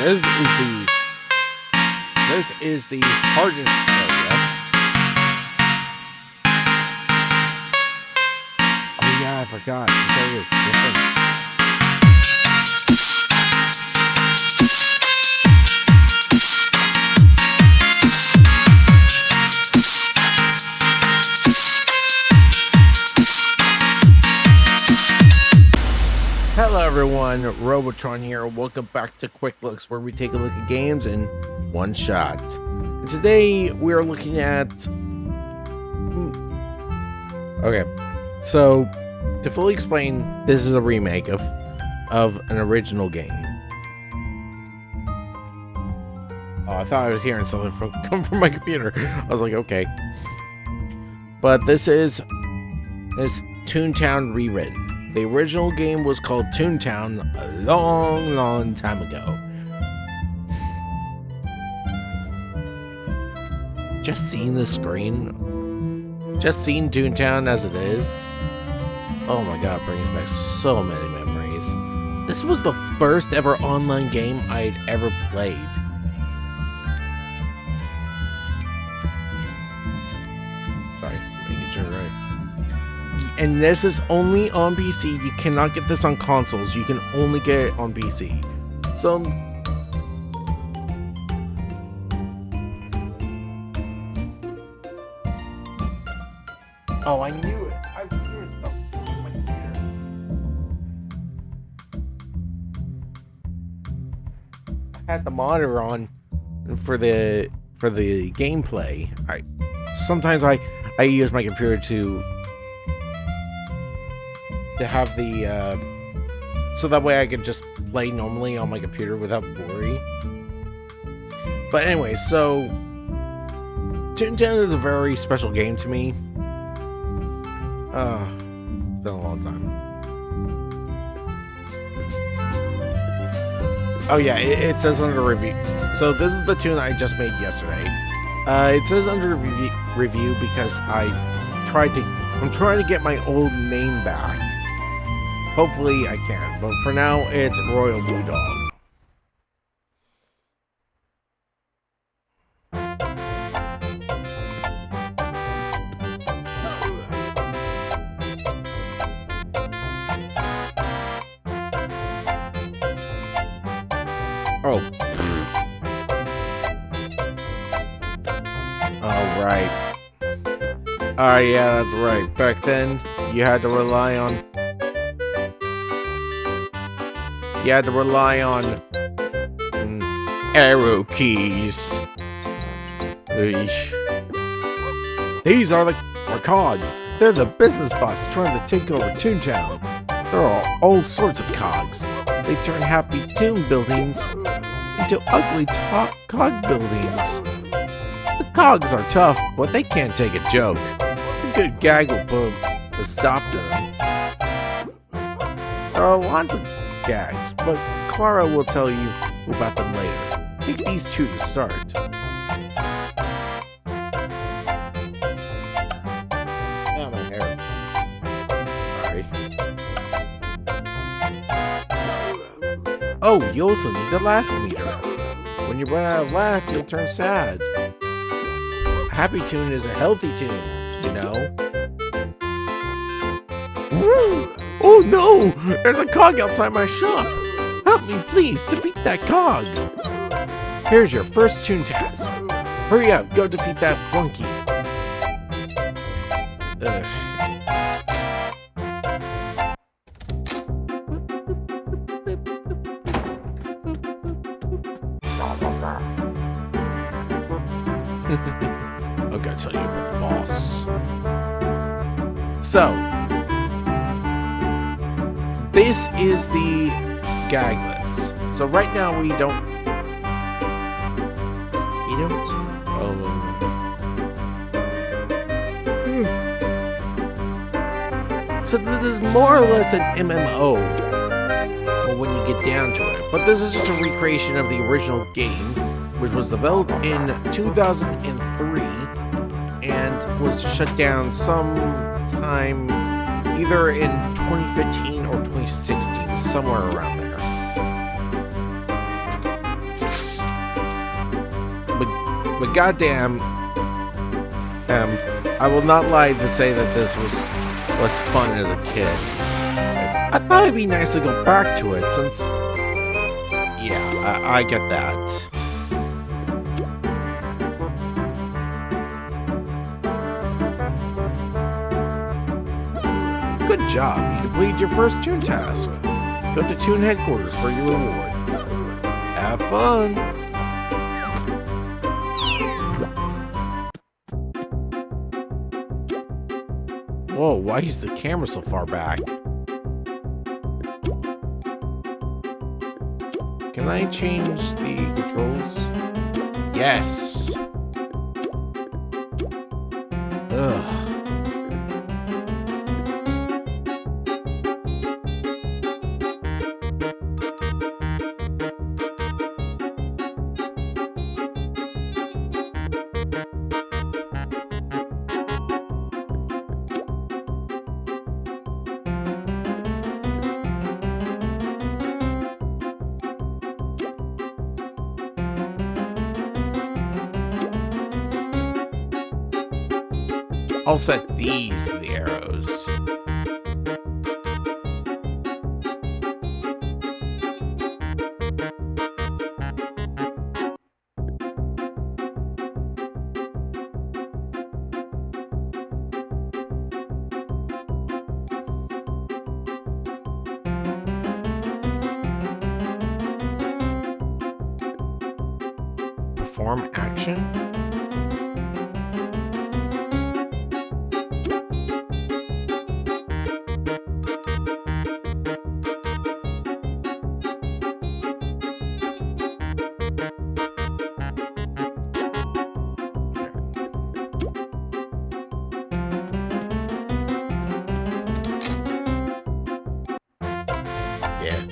this is the hardest area. Oh yeah, I forgot. This area is different. Hello everyone, Robotron here. Welcome back to Quick Looks, where we take a look at games in one shot. And today we are looking at... Okay, so to fully explain, this is a remake of an original game. Oh, I thought I was hearing something come from my computer. I was like, okay. But this is Toontown rewritten. The original game was called Toontown a long time ago. Just seeing the screen, just seeing Toontown as it is, oh my god, it brings back so many memories. This was the first ever online game I'd ever played. Sorry, making sure right. And this is only on PC. You cannot get this on consoles. You can only get it on PC. So... Oh, I knew it. I was hearing stuff on my computer. I had the monitor on for the gameplay. Sometimes I use my computer to have the so that way I could just play normally on my computer without worry. But anyway, so Toontown is a very special game to me. It's been a long time. Oh yeah, it says under review. So this is the tune I just made yesterday. It says under review because I'm trying to get my old name back. Hopefully I can, but for now it's Royal Blue Dog. Oh. Oh, right. Oh, yeah, that's right. Back then, you had to rely on... arrow keys. These are our cogs. They're the business boss trying to take over Toontown. There are all sorts of cogs. They turn happy toon buildings into ugly cog buildings. The cogs are tough, but they can't take a joke. A good gag will put a stop to them. There are lots of gags, but Clara will tell you about them later. Take these two to start. Oh, my hair. Sorry. Oh, you also need a laugh meter. When you run out of laugh, you'll turn sad. A happy tune is a healthy tune, you know? Woo! Oh no! There's a cog outside my shop! Help me, please! Defeat that cog! Here's your first tune task. Hurry up, go defeat that flunky. I've got to tell you about the boss. So, this is the gag list. So right now we don't... So this is more or less an MMO, well, when you get down to it. But this is just a recreation of the original game, which was developed in 2003 and was shut down sometime either in 2015 or 2016, somewhere around there. but goddamn, I will not lie to say that this was fun as a kid. I thought it'd be nice to go back to it since, yeah, I get that. Good job, you completed your first Toon task. Go to Toon headquarters for your reward. Have fun! Whoa, why is the camera so far back? Can I change the controls? Yes! Ugh. I'll set these to the arrows. Perform action?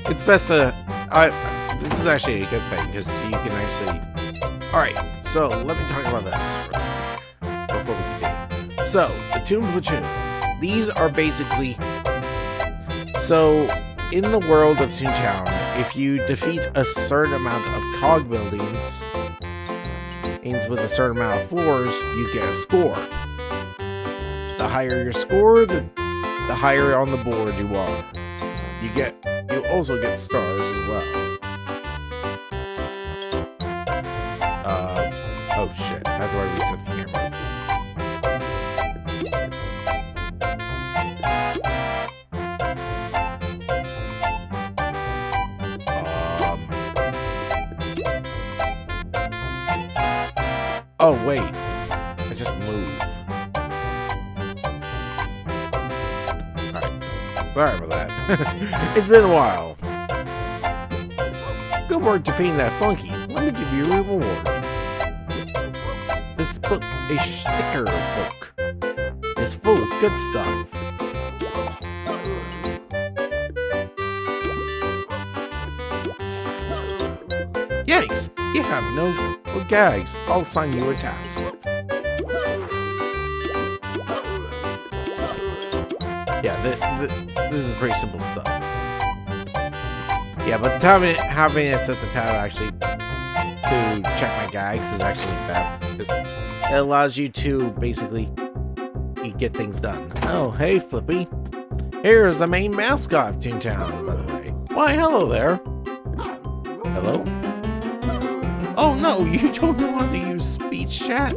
It's best to. This is actually a good thing because you can actually. All right, so let me talk about this before we continue. So the Toon Platoon. These are basically. So in the world of Toontown, if you defeat a certain amount of cog buildings, means with a certain amount of floors, you get a score. The higher your score, the higher on the board you are. You also get stars as well. Oh shit, how do I reset the camera? Oh wait, I just moved. Sorry about that. It's been a while. Good work defeating that flunky. Let me give you a reward. This book, a sticker book, is full of good stuff. Yikes! You have no gags. I'll assign you a task. Yeah, this is pretty simple stuff. Yeah, but having it set the tab actually to check my gags is actually bad because it allows you to basically get things done. Oh, hey, Flippy. Here's the main mascot of Toontown, by the way. Why, hello there. Hello? Oh no, you don't want to use speech chat?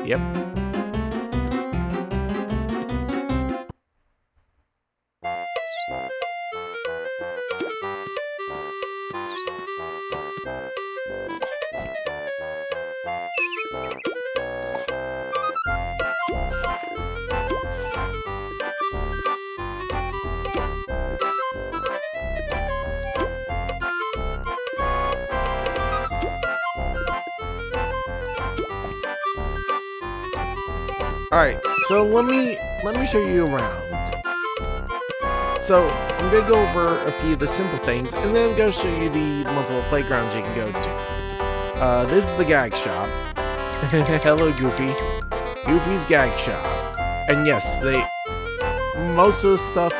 Yep. Alright, so let me show you around. So I'm gonna go over a few of the simple things, and then I'm gonna show you the multiple playgrounds you can go to. This is the gag shop. Hello, Goofy. Goofy's gag shop. And yes, most of the stuff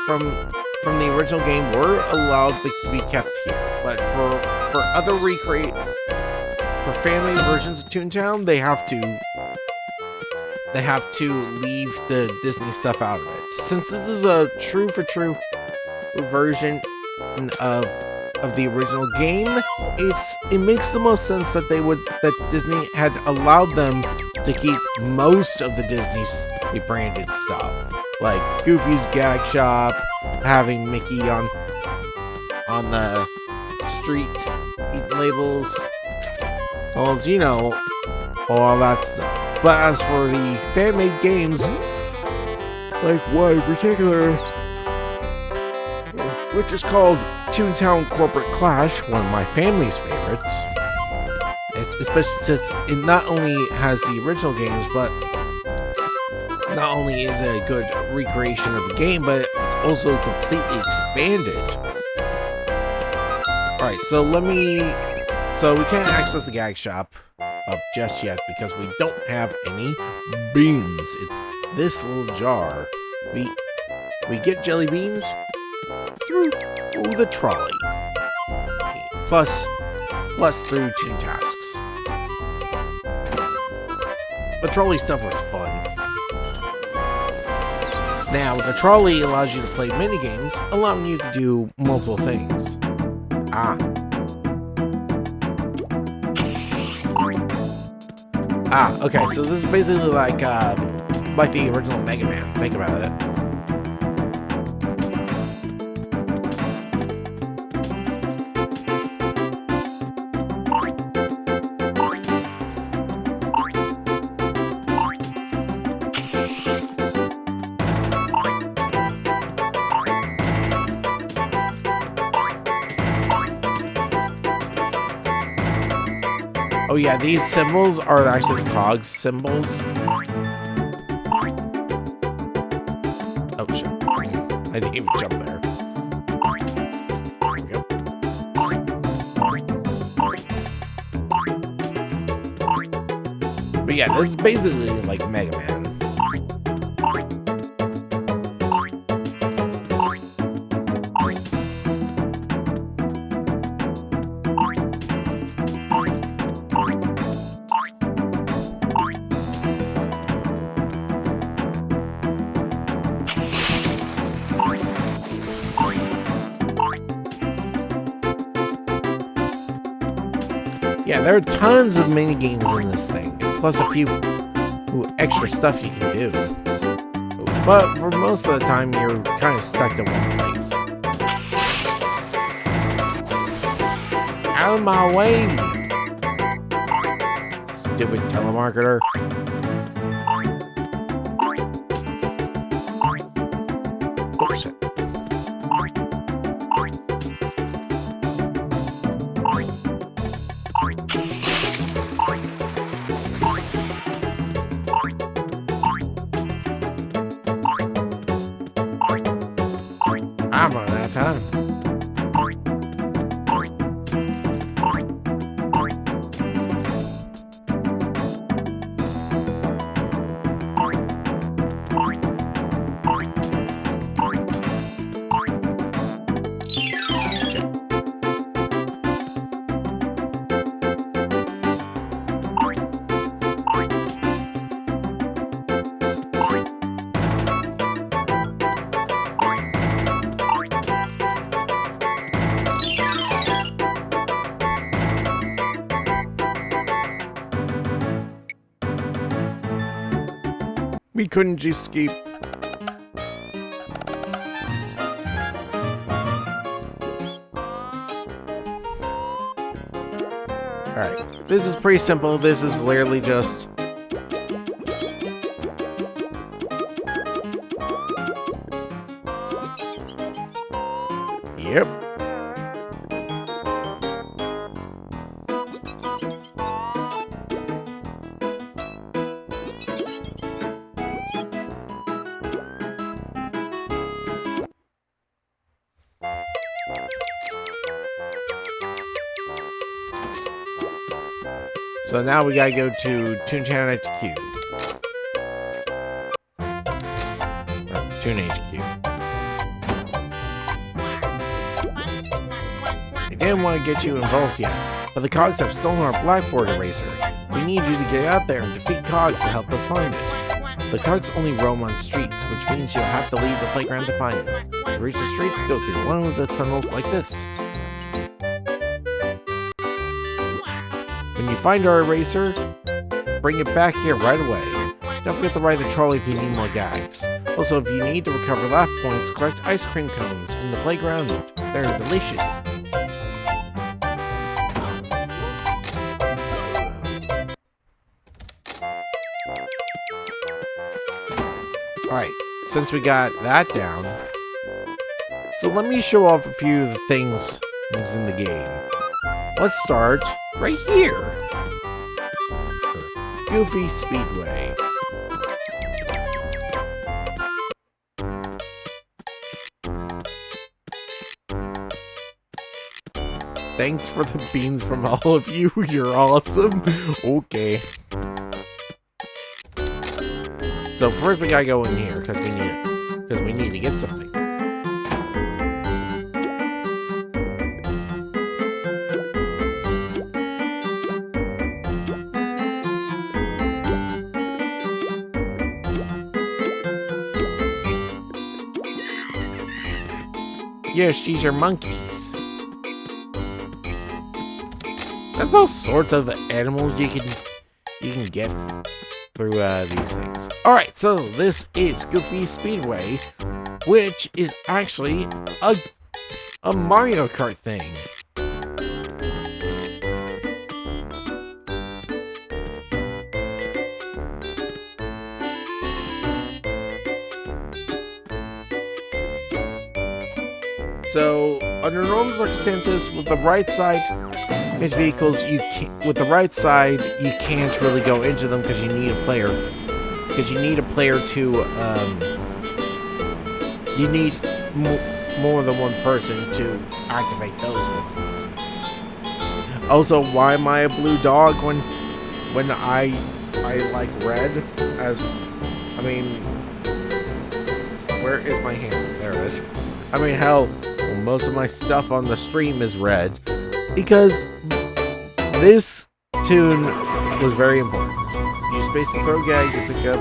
from the original game were allowed to be kept here, but for other for family versions of Toontown, they have to leave the Disney stuff out of it. Since this is a true for true version of the original game, it makes the most sense that Disney had allowed them to keep most of the Disney branded stuff, like Goofy's gag shop, having Mickey on the street eating labels, all that stuff. But as for the fan-made games, like one in particular, which is called Toontown Corporate Clash, one of my family's favorites. Especially since it not only has the original games, but not only is it a good recreation of the game, but it's also completely expanded. Alright, so we can't access the gag shop just yet because we don't have any beans. It's this little jar. We get jelly beans through the trolley, plus through Toon Tasks. The trolley stuff was fun. Now, the trolley allows you to play mini games, allowing you to do multiple things. Okay, so this is basically like the original Mega Man. Think about it. Oh yeah, these symbols are actually cogs symbols. Oh shit. I didn't even jump there. There we go. But yeah, this is basically like Mega Man. Yeah, there are tons of mini games in this thing, plus a few extra stuff you can do. But for most of the time, you're kind of stuck in one place. Out of my way! Stupid telemarketer. Oh shit. I'm running out of time. We couldn't just keep... Alright, this is pretty simple. This is literally just... Yep. So now we gotta go to Toontown HQ. Toon HQ. I didn't want to get you involved yet, but the Cogs have stolen our blackboard eraser. We need you to get out there and defeat Cogs to help us find it. The Cogs only roam on streets, which means you'll have to leave the playground to find them. To reach the streets, go through one of the tunnels like this. When you find our eraser, bring it back here right away. Don't forget to ride the trolley if you need more gags. Also, if you need to recover laugh points, collect ice cream cones in the playground. They're delicious. Alright, since we got that down, so let me show off a few of the things in the game. Let's start right here. Goofy Speedway. Thanks for the beans from all of you. You're awesome. Okay. So first we gotta go in here because we need it. Because we need to get something. Yes, these are monkeys. There's all sorts of animals you can get through these things. Alright, so this is Goofy Speedway, which is actually a Mario Kart thing. So, under normal circumstances, with the right side vehicles, you can't really go into them because you need a player. Because you need a player to, you need more than one person to activate those ones. Also, why am I a blue dog when I like red? I mean, where is my hand? There it is. I mean, hell, well, most of my stuff on the stream is red because this tune was very important. Use space to throw gag to pick up.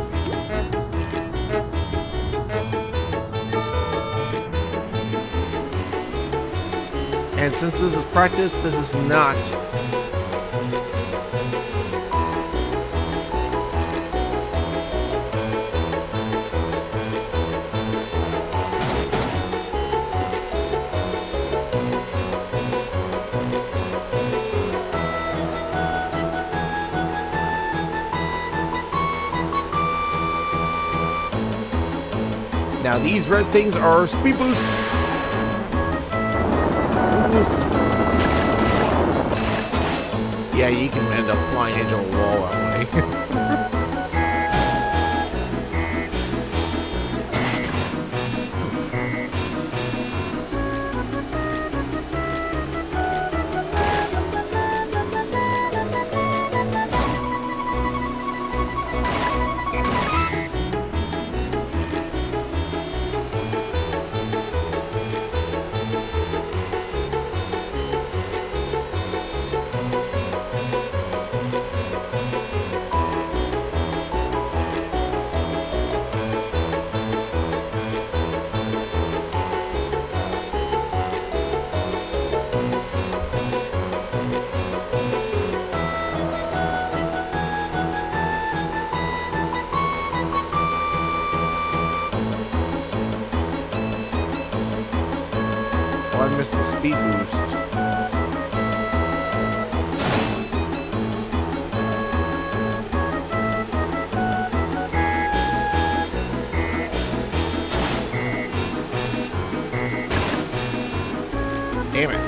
And since this is practice, this is not. Now these red things are speed boosts. Yeah, you can end up flying into a wall that way. I missed the speed boost. Damn it.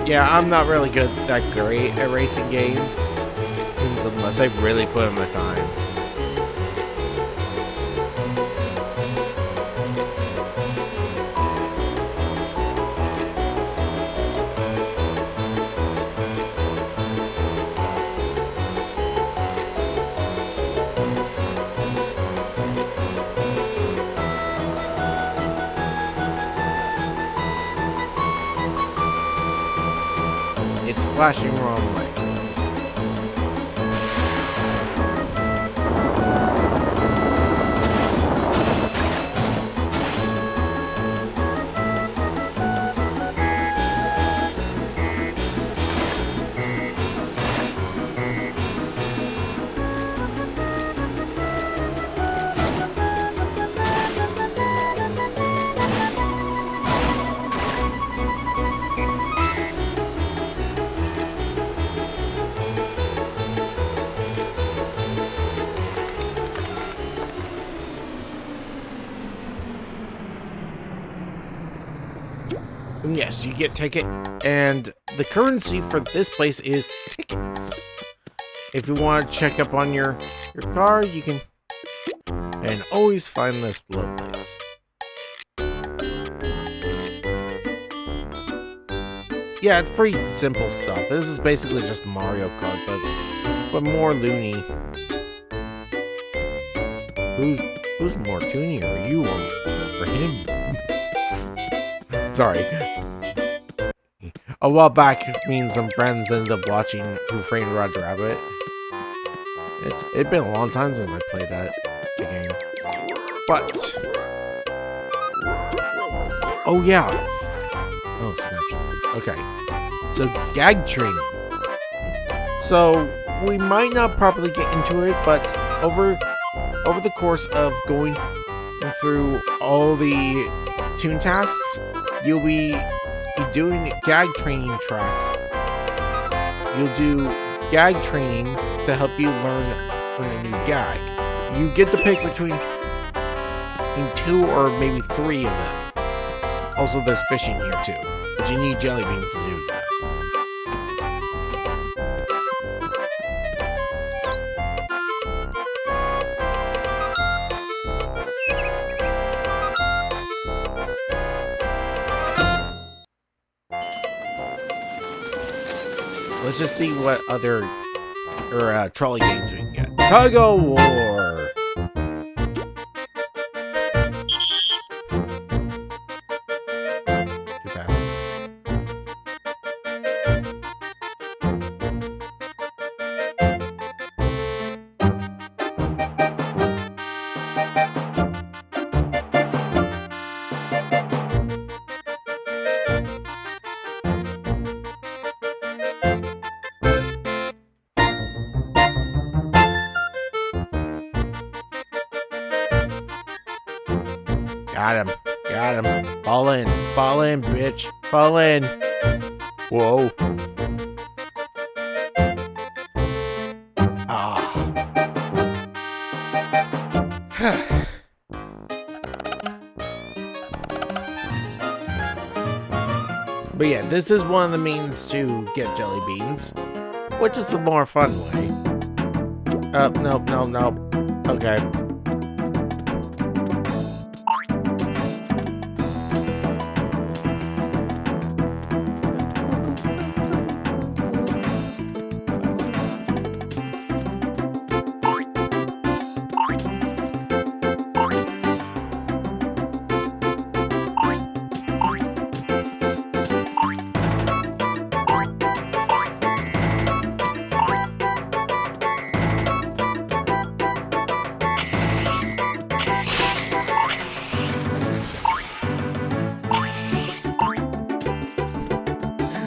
Yeah, I'm not really that great at racing games. Unless I really put in the time. flashing the wrong way. And yes, you get ticket, and the currency for this place is tickets. If you want to check up on your car, you can, and always find this below place. Yeah, it's pretty simple stuff. This is basically just Mario Kart, but more loony. Who's more toony, or you or him? Sorry. A while back, me and some friends ended up watching Who Framed Roger Rabbit. It'd been a long time since I played that game. But... oh yeah. Oh, snapshots. Okay. So, gag training. So, we might not properly get into it, but over the course of going through all the Toon tasks, you'll be doing gag training tracks. You'll do gag training to help you learn a new gag. You get to pick between 2 or maybe 3 of them. Also, there's fishing here too, but you need jelly beans to do that. Let's just see what other trolley games we can get. Tug of War. Too fast. Got him. Fall in, bitch. Fall in. Whoa. Ah. But yeah, this is one of the means to get jelly beans, which is the more fun way. No. Okay.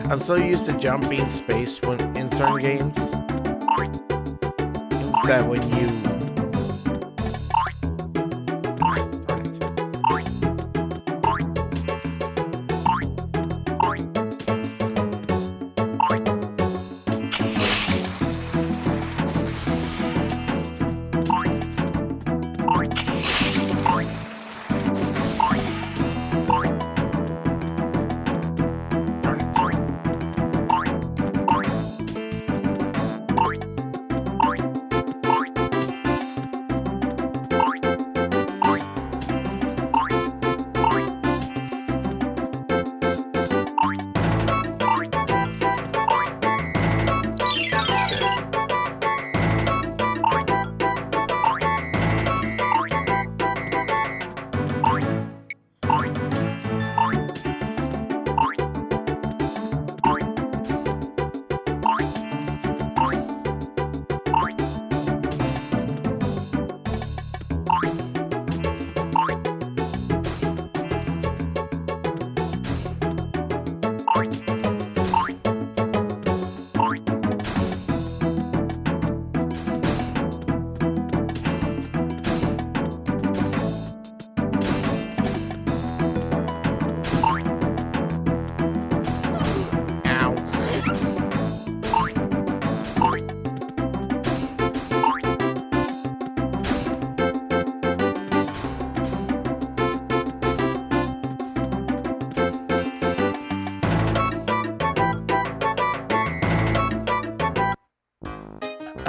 I'm so used to jumping space when in certain games. Is that when you...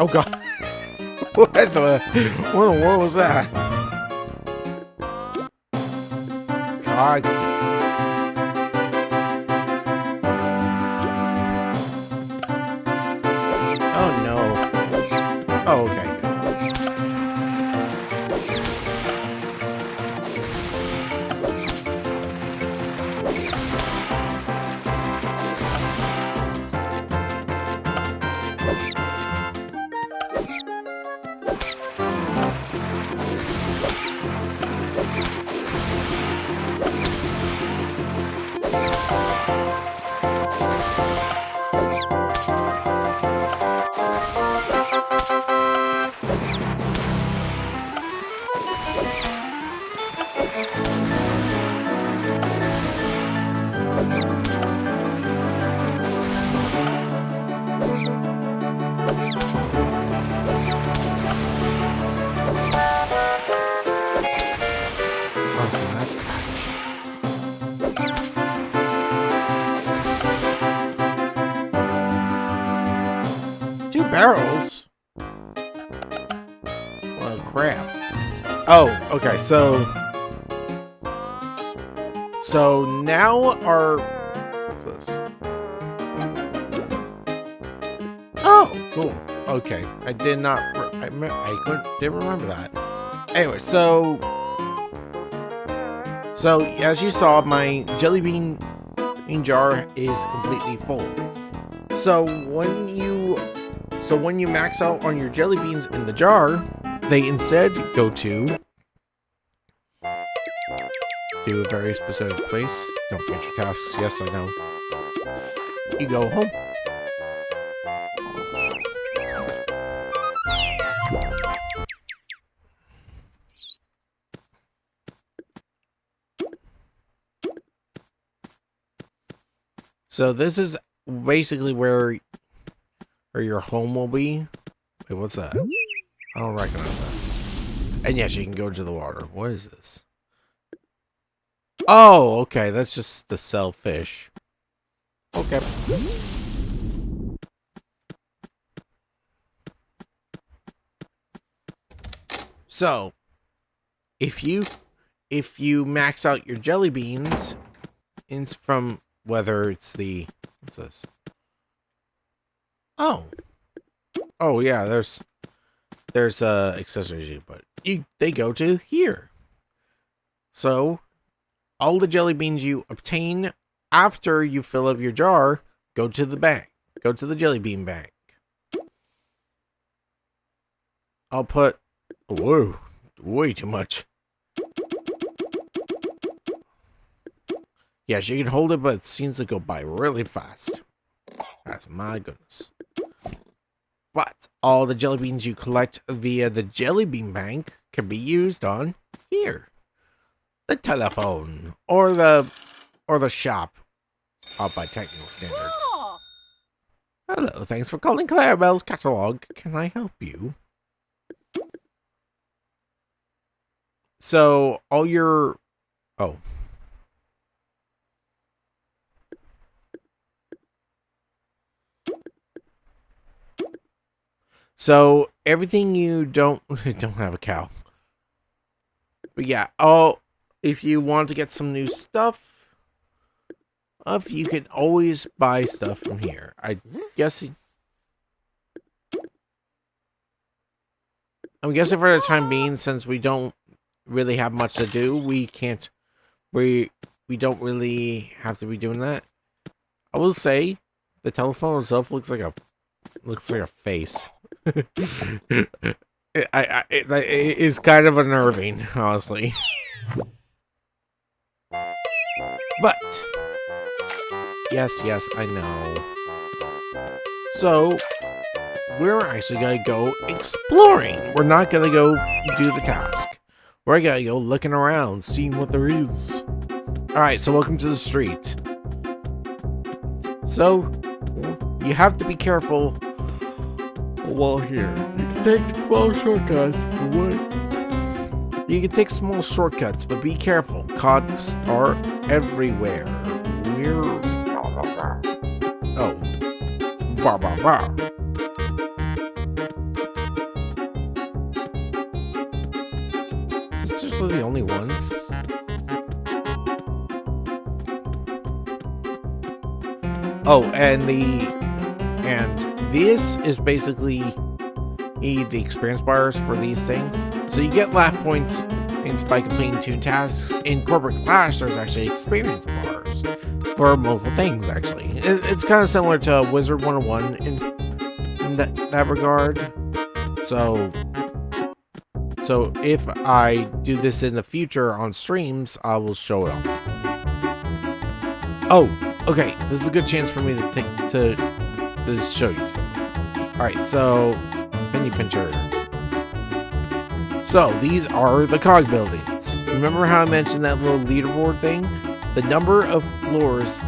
Oh god. What the world was that? God. Oh no. Oh, okay. Two barrels? Well, crap. Oh, okay, so now our... What's this? Oh, cool. Okay, I did not... didn't remember that. Anyway, so as you saw, my jelly bean jar is completely full. So when you max out on your jelly beans in the jar, they instead go to a very specific place. Don't forget your tasks. Yes, I know. You go home. So this is basically where your home will be. Wait, what's that? I don't recognize that. And yes, you can go into the water. What is this? Oh, okay. That's just to sell fish. Okay. So, if you max out your jelly beans from whether it's the... What's this? Oh yeah, there's accessories, but they go to here. So all the jelly beans you obtain after you fill up your jar go to the bank. Go to the jelly bean bank. I'll put... Whoa, way too much. Yes, you can hold it, but it seems to go by really fast. That's my goodness. But all the jelly beans you collect via the jelly bean bank can be used on here. The telephone or the shop by technical standards. Hello, thanks for calling Clarabelle's catalog. Can I help you? So all your... Oh. So everything you don't have a cow. But yeah, if you want to get some new stuff, you can always buy stuff from here. I'm guessing for the time being, since we don't really have much to do, we don't really have to be doing that. I will say the telephone itself looks like a face. It is kind of unnerving, honestly. But yes, I know. So we're actually gonna go exploring. We're not gonna go do the task. We're gonna go looking around, seeing what there is. Alright, so welcome to the street. So you have to be careful while here. You can take small shortcuts. You can take small shortcuts, but be careful. Cogs are everywhere. Oh. Bah, bah, bah. also the only one. Oh, and this is basically the experience bars for these things. So you get laugh points by completing toon tasks. In Corporate Clash, there's actually experience bars for multiple things, actually. It's kind of similar to Wizard 101 in that regard. So if I do this in the future on streams, I will show it off. Oh, okay. This is a good chance for me to show you something. Alright, so penny pincher. So these are the cog buildings. Remember how I mentioned that little leaderboard thing? The number of floors.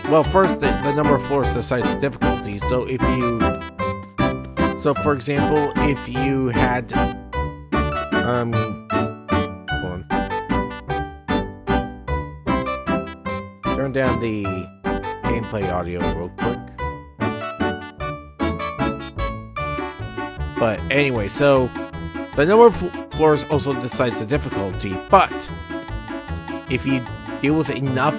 Well, first the number of floors decides the difficulty. So if you, for example, if you had, hold on. Turn down the gameplay audio real quick. But anyway, so the number of floors also decides the difficulty, but if you deal with enough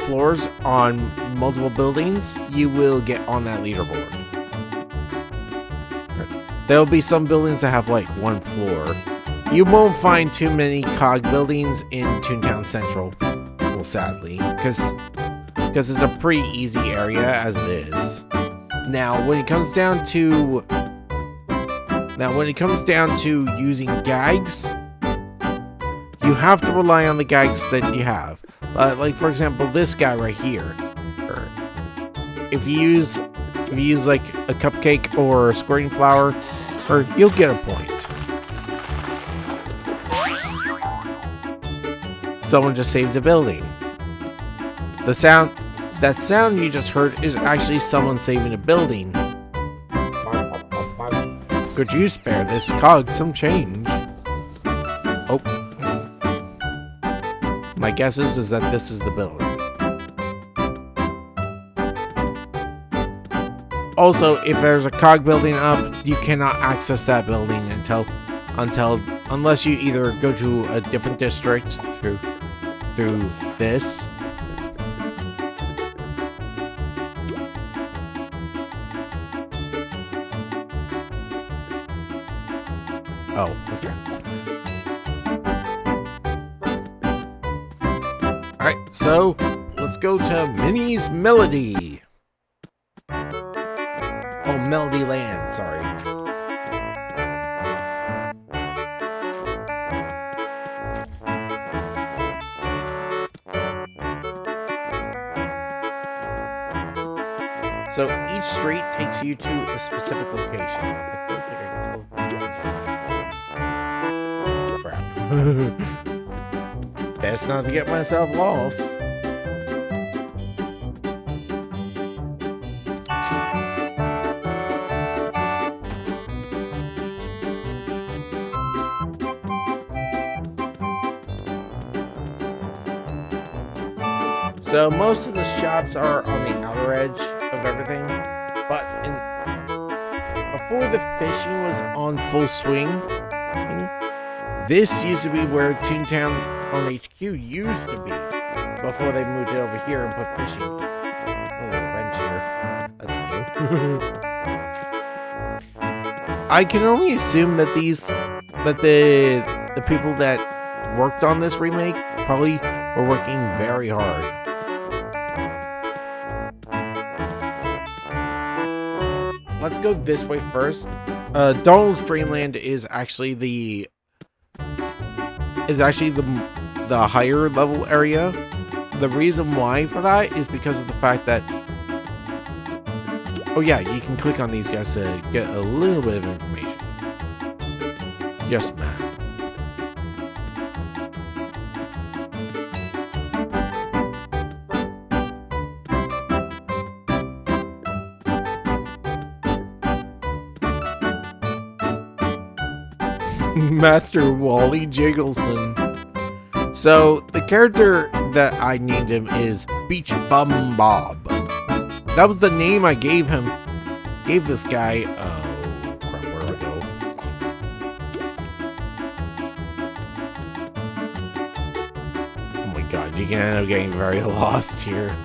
floors on multiple buildings, you will get on that leaderboard. There will be some buildings that have like one floor. You won't find too many cog buildings in Toontown Central, well, sadly, because it's a pretty easy area as it is. Now, when it comes down to using gags, you have to rely on the gags that you have. Like for example, this guy right here. If you use like a cupcake or a squirting flower, you'll get a point. Someone just saved a building. That sound you just heard is actually someone saving a building. Could you spare this cog some change? Oh. My guess is that this is the building. Also, if there's a cog building up, you cannot access that building unless you either go to a different district through this. Oh, okay. Alright, so let's go to Minnie's Melody. Oh, Melody Land, sorry. So each street takes you to a specific location. I don't think I can tell. Crap. Best not to get myself lost. So most of the shops are on the outer edge of everything, but before the fishing was on full swing, this used to be where Toontown on HQ used to be before they moved it over here and put fishing. Oh, there's a bench here. That's new. I can only assume that the people that worked on this remake probably were working very hard. Let's go this way first. Donald's Dreamland is actually the higher level area. The reason why for that is because of the fact that, oh yeah, you can click on these guys to get a little bit of information. Yes, man. Master Wally Jiggleson. So the character that I named him is Beach Bum Bob. That was the name I gave him. Gave this guy. Oh crap! Where do I can end up getting very lost here.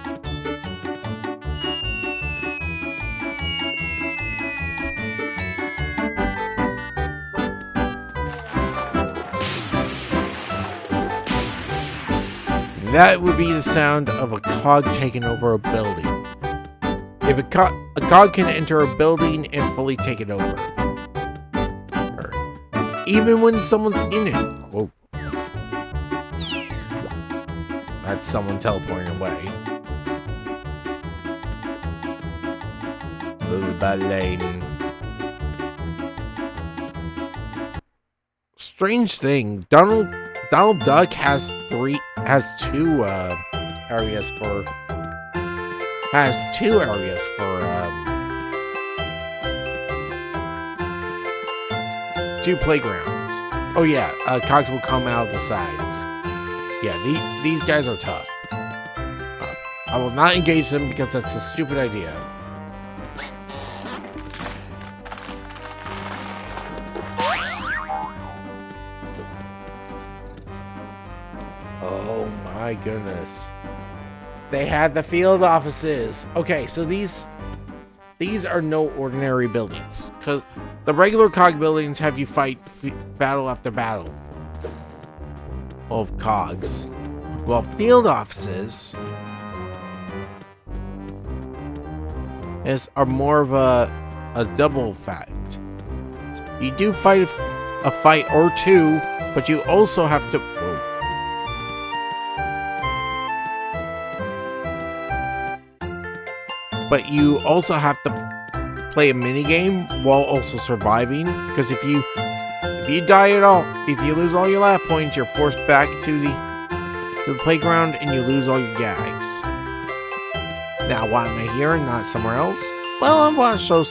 That would be the sound of a cog taking over a building. If a cog can enter a building and fully take it over. Even when someone's in it. Whoa. That's someone teleporting away. Strange thing. Donald Duck has two areas for two playgrounds. Oh yeah, cogs will come out of the sides. Yeah, these guys are tough. I will not engage them because that's a stupid idea. Oh my goodness. They had the field offices. Okay, so these are no ordinary buildings. Because the regular cog buildings have you fight battle after battle of cogs. Well, field offices are more of a double fact. You do fight a fight or two, but you also have to... Whoa. But you also have to play a mini game while also surviving. Because if you die at all, if you lose all your life points, you're forced back to the playground and you lose all your gags. Now, why am I here and not somewhere else? Well, I want to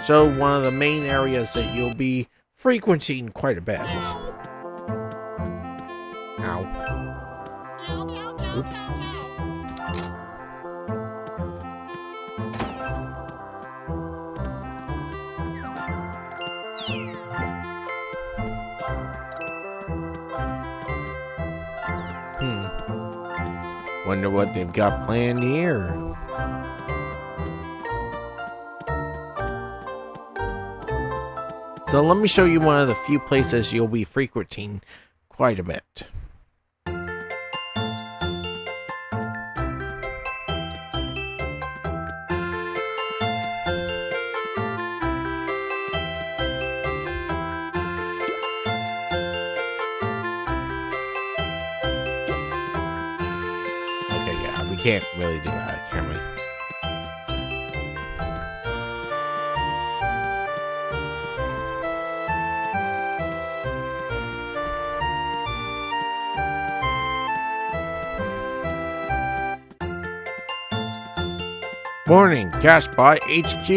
show one of the main areas that you'll be frequenting quite a bit. Ow. Oops. Wonder what they've got planned here. So let me show you one of the few places you'll be frequenting quite a bit. Can't really do that, can we? Warning, cache by HQ.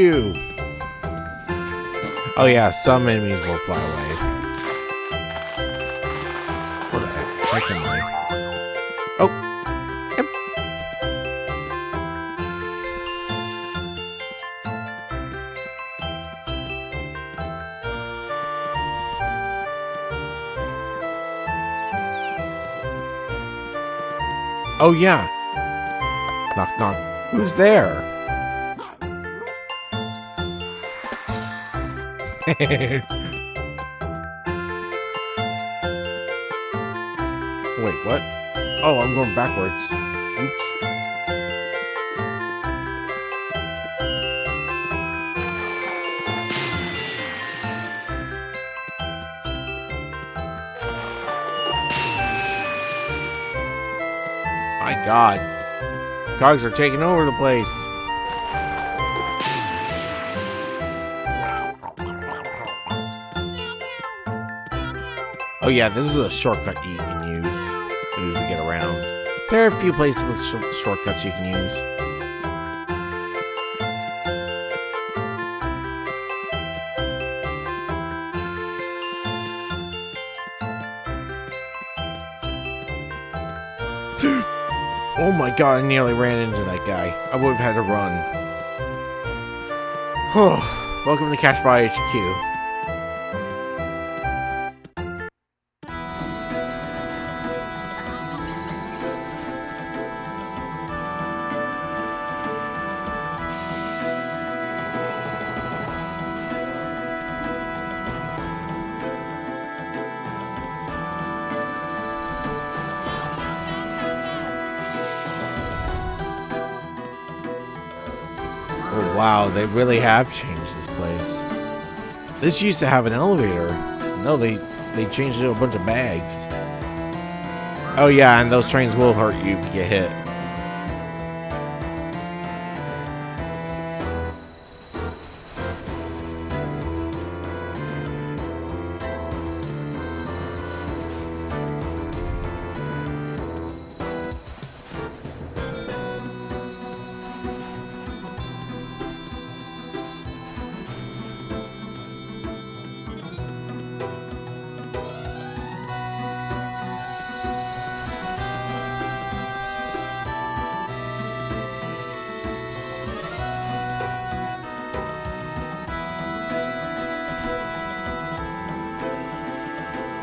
Oh yeah, some enemies will fly away. What the heck am I? Oh. Oh yeah. Knock knock. Who's there? Wait, what? Oh, I'm going backwards. Oops. My God. Cogs are taking over the place. Oh yeah, this is a shortcut you can use to get around. There are a few places with shortcuts you can use. Oh my God, I nearly ran into that guy. I would have had to run. Welcome to Cache by HQ. Oh, wow, they really have changed this place. This used to have an elevator. No, they changed it to a bunch of bags. Oh yeah, and those trains will hurt you if you get hit.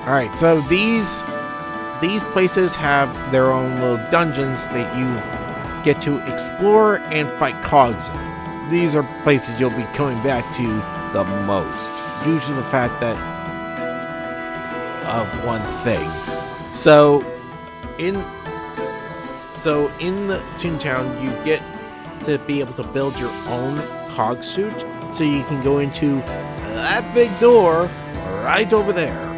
Alright, so these places have their own little dungeons that you get to explore and fight cogs in. These are places you'll be coming back to the most, due to the fact that of one thing. So in the Toontown, you get to be able to build your own cog suit, so you can go into that big door right over there.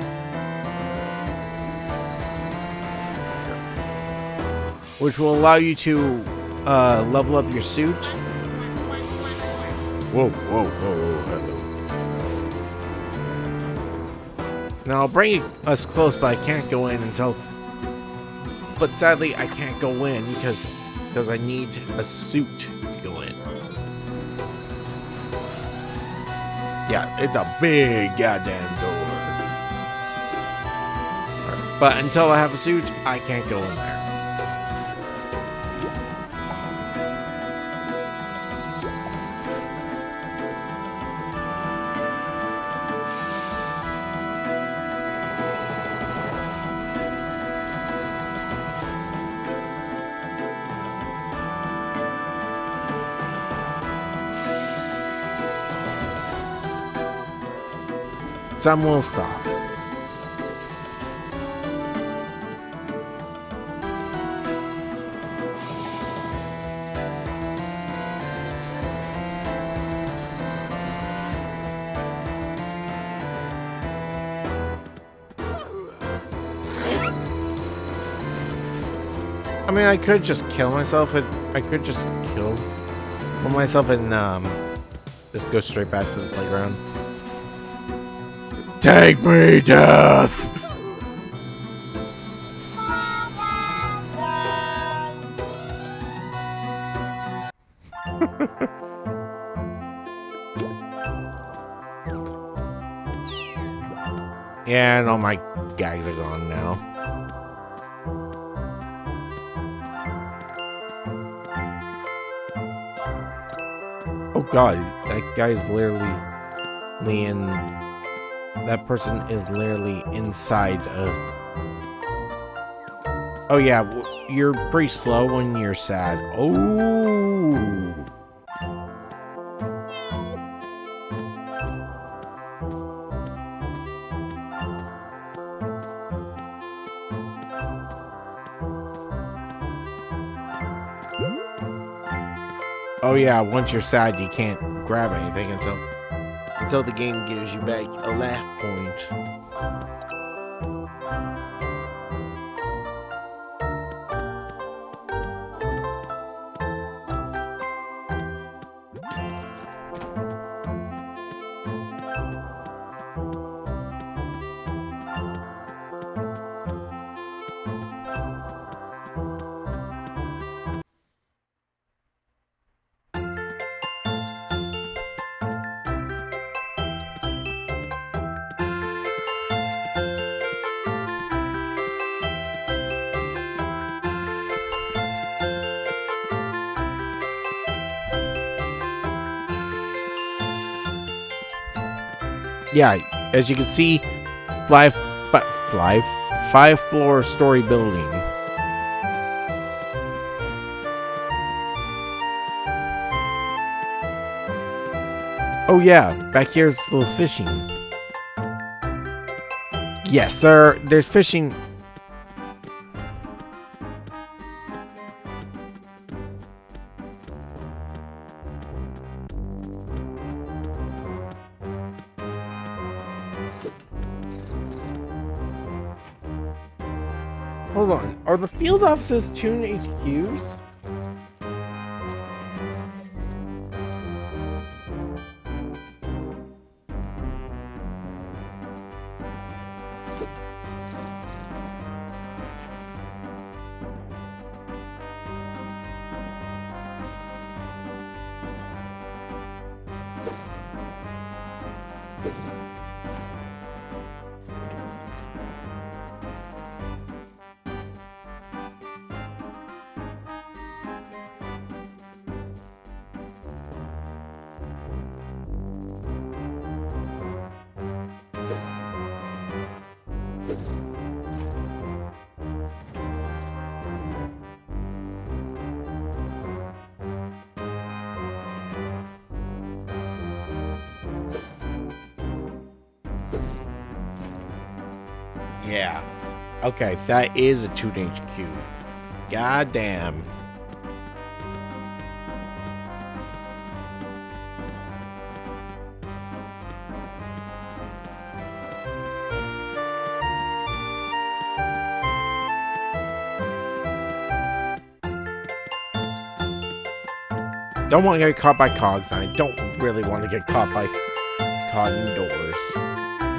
Which will allow you to level up your suit. Whoa, hello. Now I'll bring us close, but I can't go in until... But sadly, I can't go in because I need a suit to go in. Yeah, it's a big goddamn door. Right. But until I have a suit, I can't go in there. Some will stop. I mean, I could just kill myself. I could just kill myself and just go straight back to the playground. Take me, death! Yeah, and all my gags are gone now. Oh god, that guy's literally in... That person is literally inside of... Oh yeah, you're pretty slow when you're sad. Oh! Oh yeah, once you're sad, you can't grab anything until the game gives you back a laugh point. Yeah, as you can see, five-floor story building. Oh yeah, back here's the fishing. Yes, there's fishing. Hold on. Are the field offices Toon HQs? Yeah. Okay, that is a Toon HQ. God damn. Don't want to get caught by cogs, and I don't really want to get caught by caught indoors.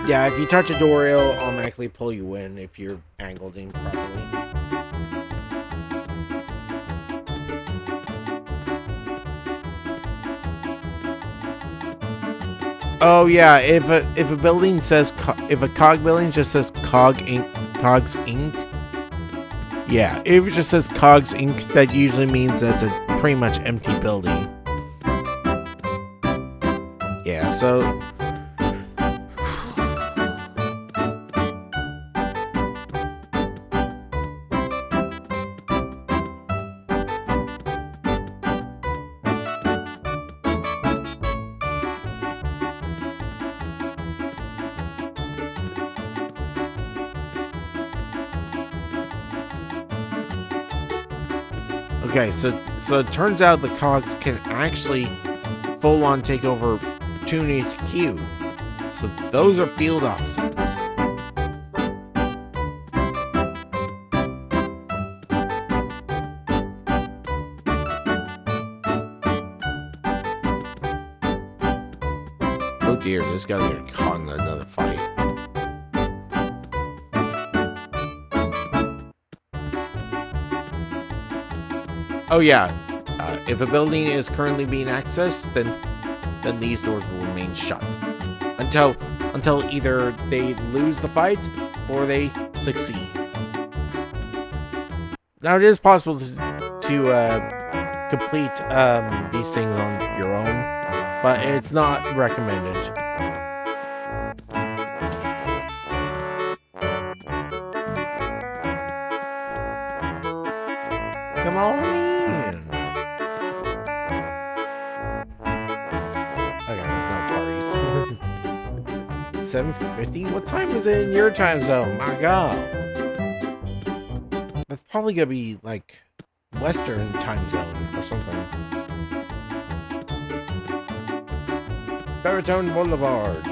Yeah, if you touch a door, it'll automatically pull you in if you're angled in properly. Oh yeah, if a building says if a cog building just says Cogs Inc. Yeah, if it just says Cogs Inc., that usually means that's a pretty much empty building. Yeah, so okay, so it turns out the cogs can actually full on take over Toon HQ. So those are field offices. Oh dear, this guy's gonna caught in another fight. Oh yeah, if a building is currently being accessed, then these doors will remain shut until either they lose the fight or they succeed. Now it is possible to complete these things on your own, but it's not recommended. Come on in. Okay, that's not parties. 7:50? What time is it in your time zone? My god. That's probably gonna be like Western time zone or something. Baritone Boulevard.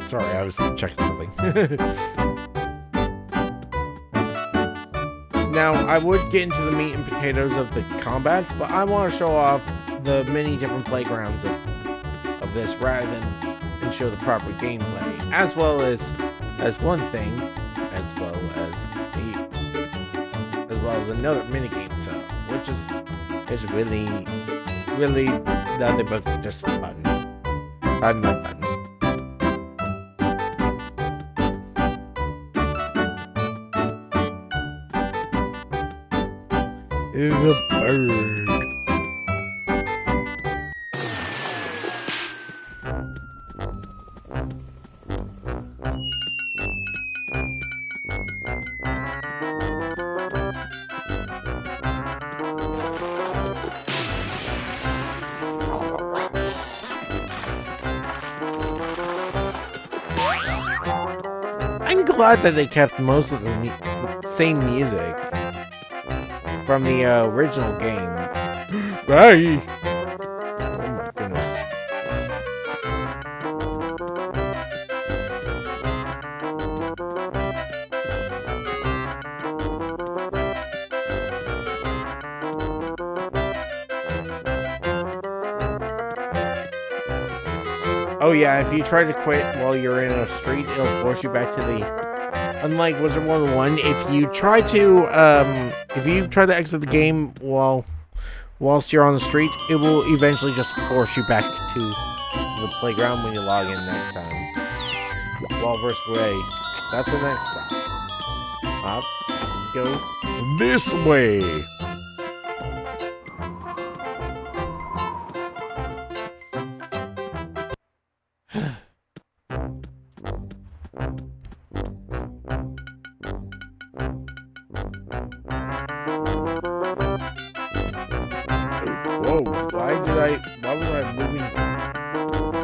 Sorry, I was checking something. Now, I would get into the meat and potatoes of the combats, but I want to show off the many different playgrounds of this rather than show the proper gameplay, as well as one thing, as well as another minigame setup, which is really nothing but just fun. Fun. Is a bird. I'm glad that they kept most of the same music from the original game. Bye! Oh my goodness. Oh yeah, if you try to quit while you're in a street, it'll force you back to the... Unlike Wizard 101, if you try to exit the game whilst you're on the street, it will eventually just force you back to the playground when you log in next time. Wall versus way. That's the next stop. Up, go this way. Whoa, why was I moving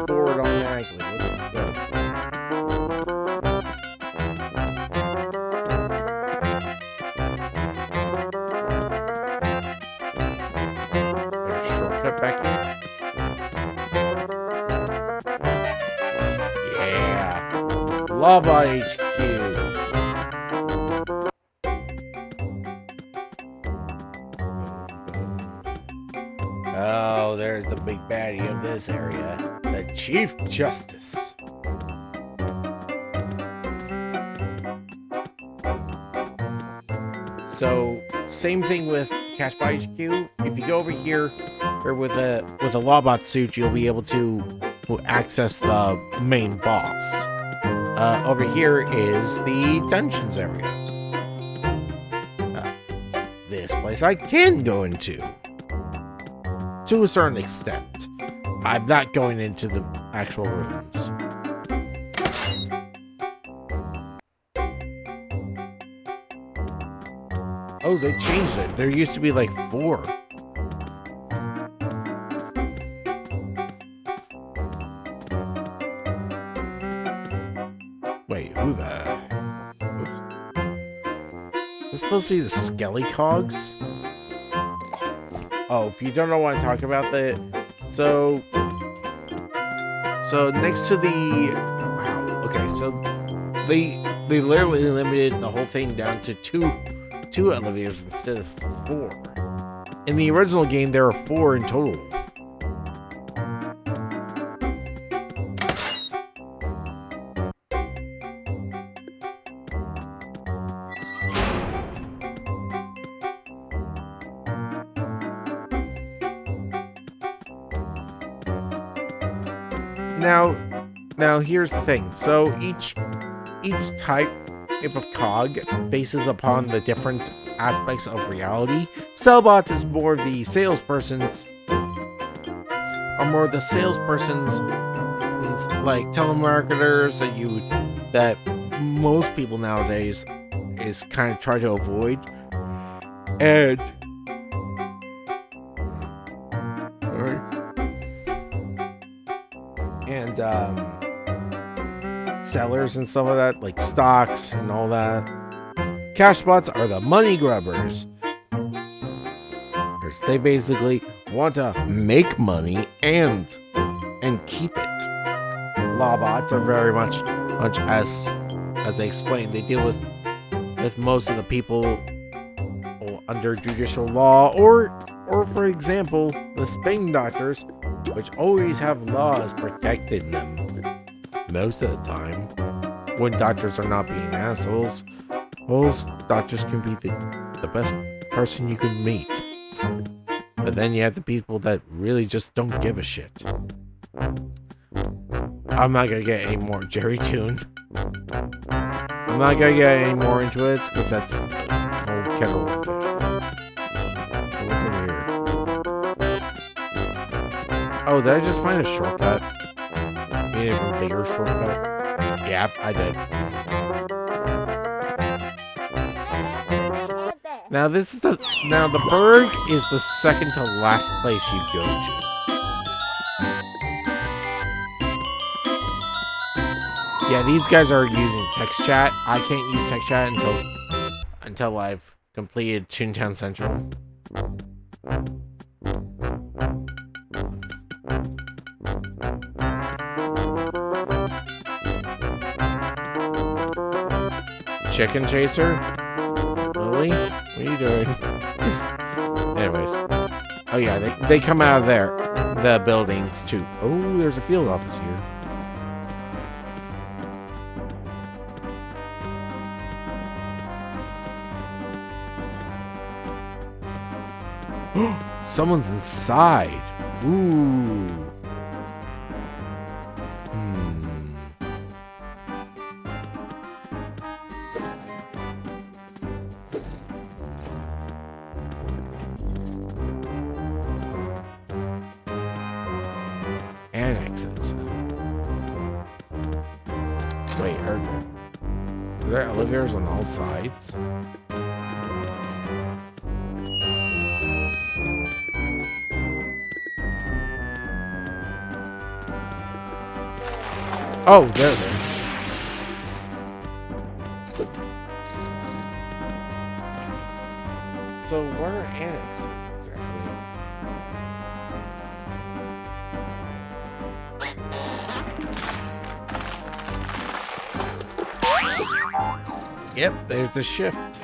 forward automatically? What the fuck? There's a shortcut back here? Yeah. Lava HQ. Oh, there's the big baddie of this area, the Chief Justice. So, same thing with Cash by HQ. If you go over here, or with a Lawbot suit, you'll be able to access the main boss. Over here is the dungeons area. This place I can go into. To a certain extent. I'm not going into the actual rooms. Oh, they changed it. There used to be like 4. Wait, who the... Oops. Let's supposed to be the Skelly Cogs? Oh, if you don't know what I'm talking about, so next to the... Wow, okay, so they literally limited the whole thing down to two elevators instead of 4. In the original game, there are 4 in total. Now here's the thing. So each type of cog bases upon the different aspects of reality. Cellbot is more the salespersons, like telemarketers that most people nowadays is kind of try to avoid, and sellers and stuff like that, like stocks and all that. Cash bots are the money grubbers. They basically want to make money and keep it. Law bots are very much as they explained, they deal with most of the people under judicial law, or for example, the spin doctors, which always have laws protecting them. Most of the time, when doctors are not being assholes, doctors can be the best person you can meet. But then you have the people that really just don't give a shit. I'm not gonna get any more Jerry Toon. I'm not gonna get any more into it, because that's an old kettle of fish. What's in here? Oh, did I just find a shortcut? An even bigger shortcut? Yep, I did. Now the Berg is the second to last place you go to. Yeah, these guys are using text chat. I can't use text chat until I've completed Toontown Central. Chicken chaser? Lily? What are you doing? Anyways. Oh yeah, they come out of there. The buildings too. Oh, there's a field office here. Someone's inside. Ooh. Annexes. Wait, are there elevators on all sides? Oh, there it is. So where are annexes exactly? Yep, there's the shift.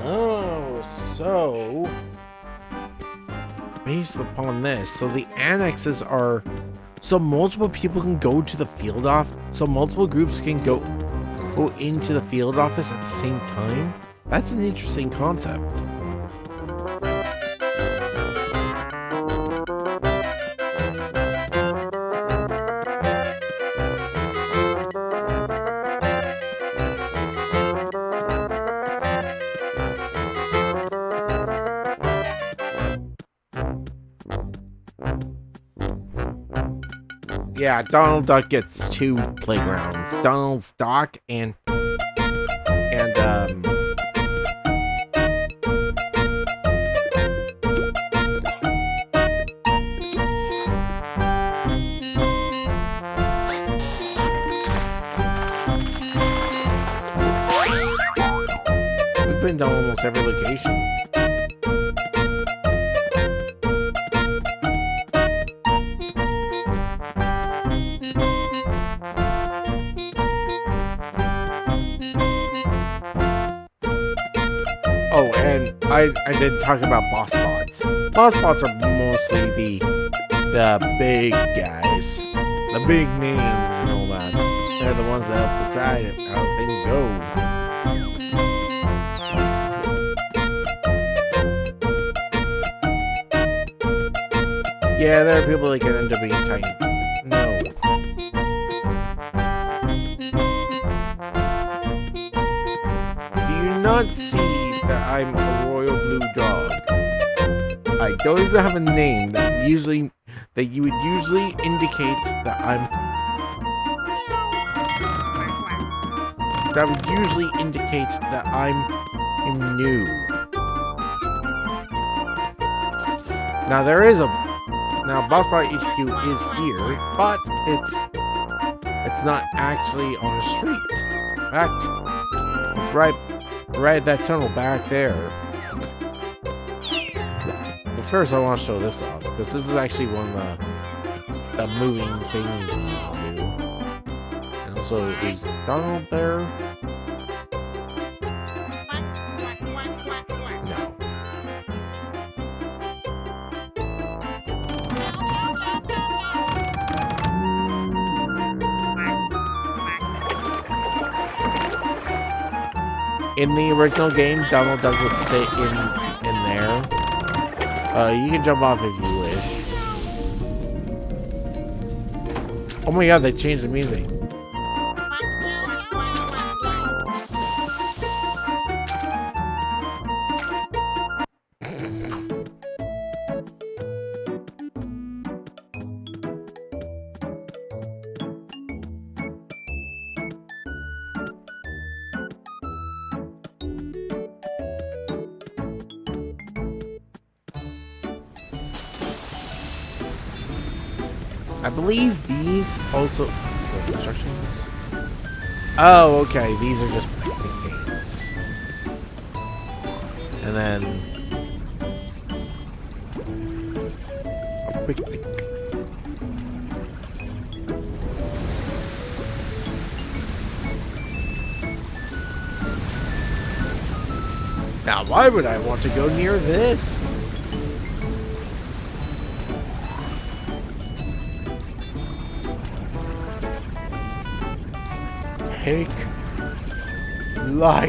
Oh, so based upon this, so the annexes are so multiple people can go to the field off, so multiple groups can go into the field office at the same time. That's an interesting concept. Yeah, Donald Duck gets 2 playgrounds. Donald's Dock and we've been to almost every location. Oh, and I did talk about boss bots. Boss bots are mostly the big guys, the big names and all that. They're the ones that help decide how things go. Yeah, there are people that can end up being tiny. No. Do you not see that I'm a royal blue dog? I don't even have a name that you would usually indicate that I'm new. Now Bossbot HQ is here, but it's not actually on a street. In fact, it's right that tunnel back there. But first I want to show this off, because this is actually one of the moving things you do. And also, is Donald there? No. In the original game, Donald Duck would sit in there. You can jump off if you wish. Oh my god, they changed the music. I believe these also instructions. Oh, okay. These are just picnic games. And then a picnic. Now, why would I want to go near this? Take light.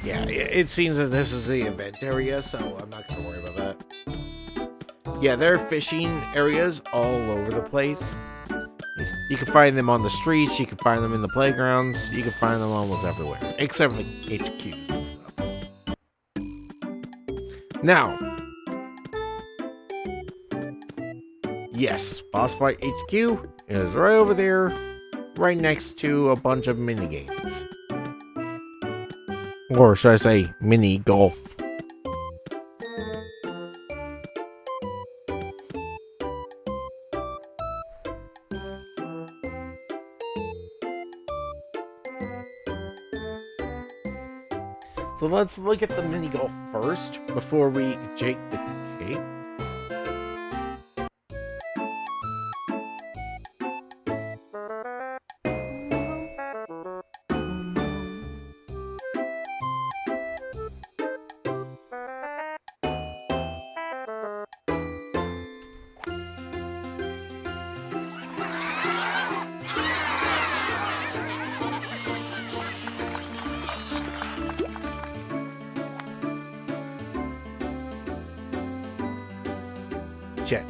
Yeah, it seems that this is the event area, so I'm not gonna worry about that. Yeah, there are fishing areas all over the place. You can find them on the streets, you can find them in the playgrounds, you can find them almost everywhere, except for the HQs and stuff. Now, yes, Boss Fight HQ is right over there, right next to a bunch of mini games. Or should I say, mini golf. So let's look at the mini golf first before we take the cake. Check.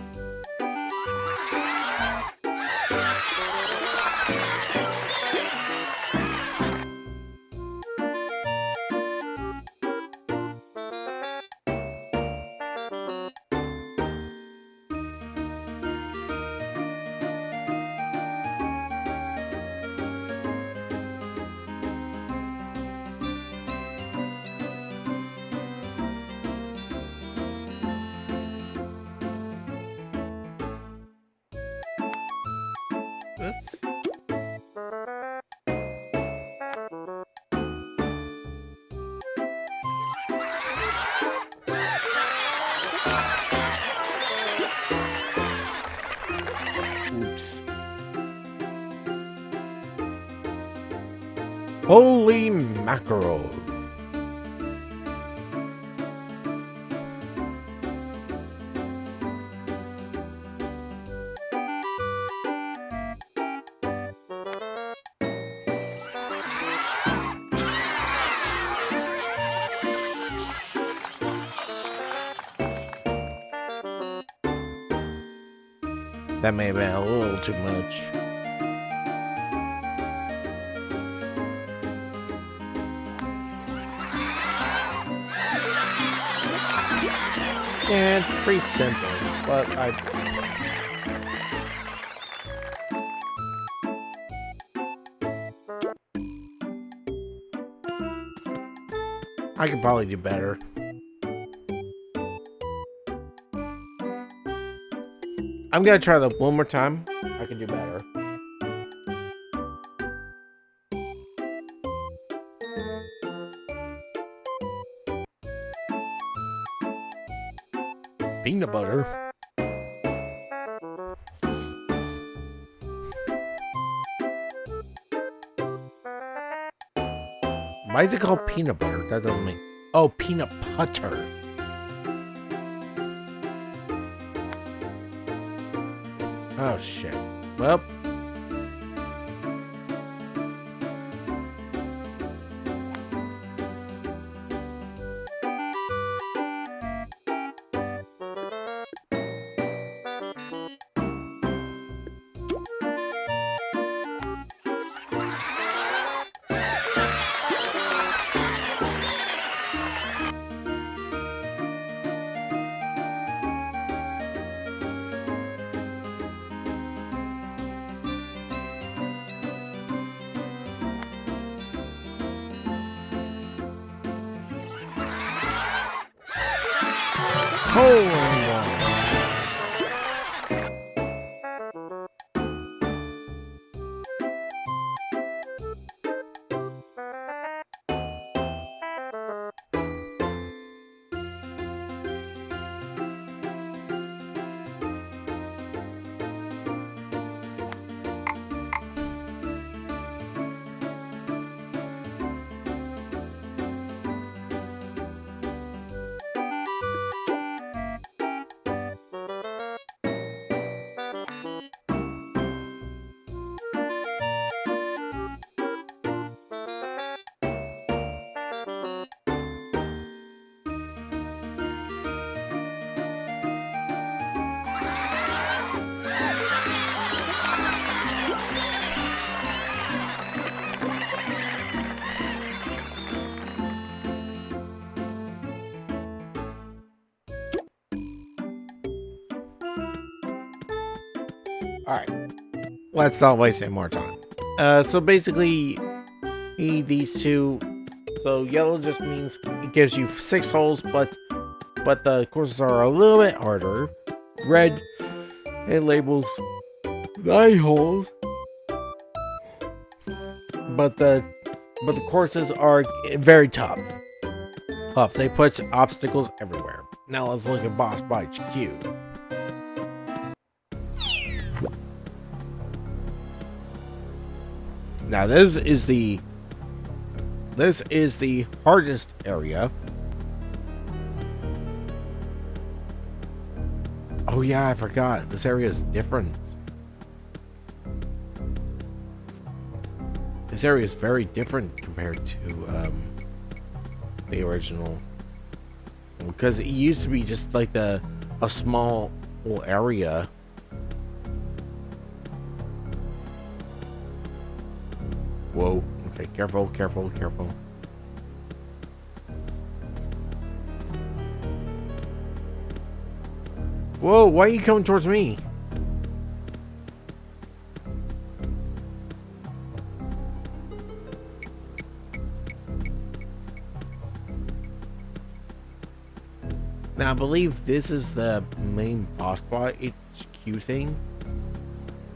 Oops. Oops. Holy mackerel. That may have been a little too much. Yeah, it's pretty simple, but I could probably do better. I'm gonna try that one more time. I can do better. Peanut butter. Why is it called peanut butter? That doesn't make... Oh, peanut butter. Oh, shit. Well... Holy water. Alright. Let's not waste any more time. So basically, these two... So yellow just means it gives you 6 holes, but the courses are a little bit harder. Red, it labels 9 holes. But the courses are very tough. They put obstacles everywhere. Now let's look at Boss by HQ. Now this is the hardest area. Oh yeah, I forgot. This area is different. This area is very different compared to the original. Because it used to be just like a small little area. Whoa. Okay, careful, careful, careful. Whoa, why are you coming towards me? Now, I believe this is the main boss bot HQ thing.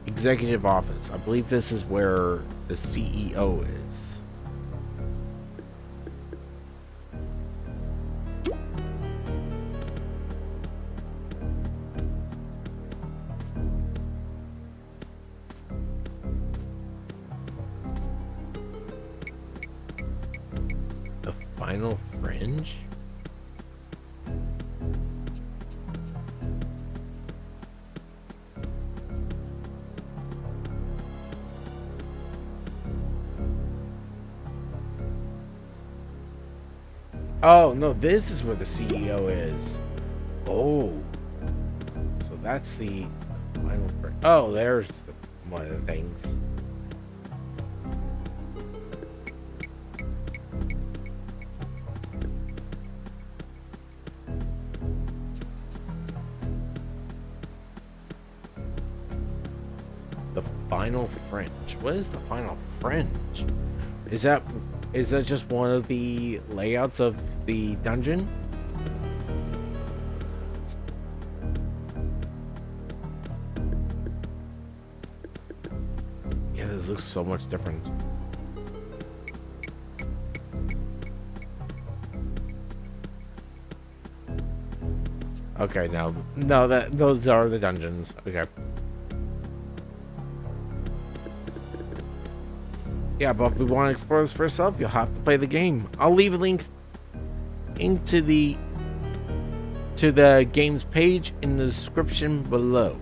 Executive office. I believe this is where the CEO is. The final fringe? Oh, no, this is where the CEO is. Oh. So that's the final... Oh, there's one of the things. The final fringe. What is the final fringe? Is that just one of the layouts of the dungeon? Yeah, this looks so much different. Okay, no, those are the dungeons. Okay. Yeah, but if we want to explore this for yourself, you'll have to play the game. I'll leave a link into the game's page in the description below.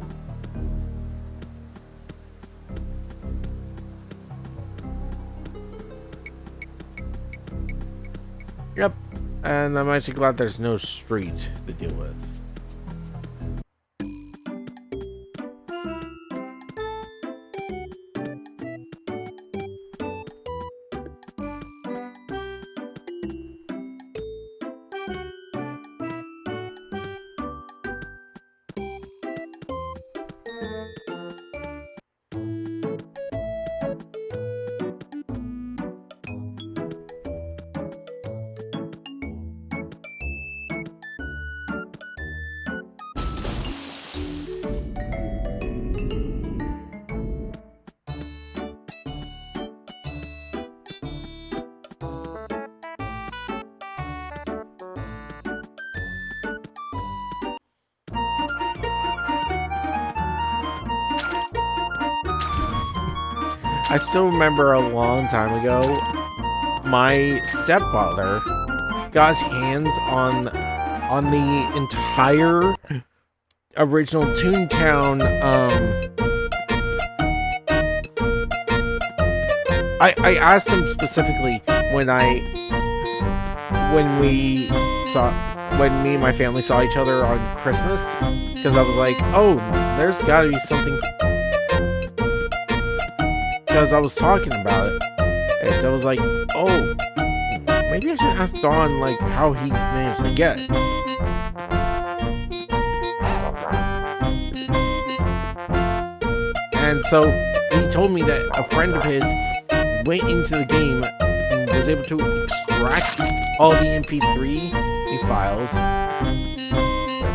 Yep, and I'm actually glad there's no street to deal with. I still remember a long time ago, my stepfather got his hands on the entire original Toontown. I asked him specifically when me and my family saw each other on Christmas, because I was like, oh, there's got to be something. Because I was talking about it, and I was like, oh, maybe I should ask Don, like, how he managed to get it. And so he told me that a friend of his went into the game and was able to extract all the MP3 files. Wait,